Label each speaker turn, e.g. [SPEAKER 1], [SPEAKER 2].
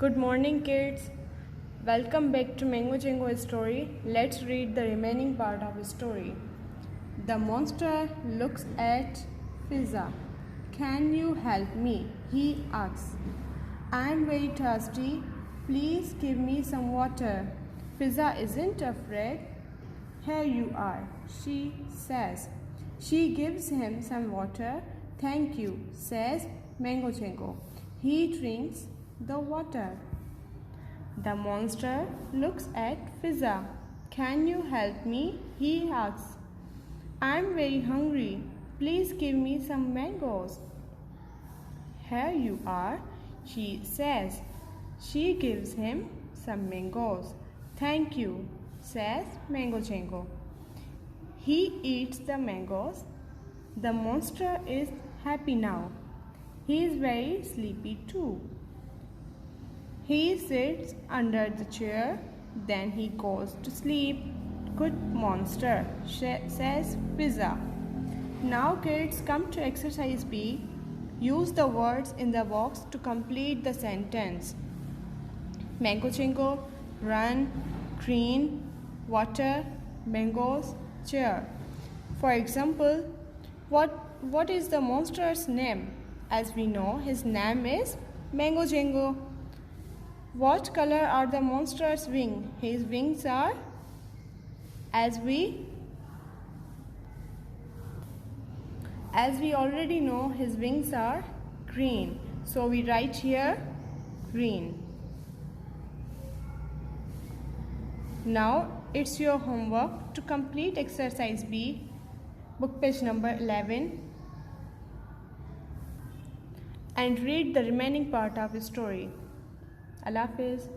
[SPEAKER 1] Good morning, kids. Welcome back to Mango Jango story. Let's read the remaining part of the story. The monster looks at Fizza. Can you help me? He asks. I'm very thirsty. Please give me some water. Fizza isn't afraid. Here you are, she says. She gives him some water. Thank you, says Mango Jango. He drinks the water. The monster looks at Fizza. Can you help me? He asks. I'm very hungry. Please give me some mangoes. Here you are, she says. She gives him some mangoes. Thank you, says Mango Jango. He eats the mangoes. The monster is happy now. He is very sleepy too. He sits under the chair, then he goes to sleep. Good monster, says Fizza. Now kids, come to exercise B. Use the words in the box to complete the sentence. Mango Jango, run, green, water, mangoes, chair. For example, what is the monster's name? As we know, his name is Mango Jango. What color are the monster's wings? His wings are, as we already know, his wings are green. So we write here green. Now it's your homework to complete exercise B, book page number 11, and read the remaining part of the story. Allah Hafiz.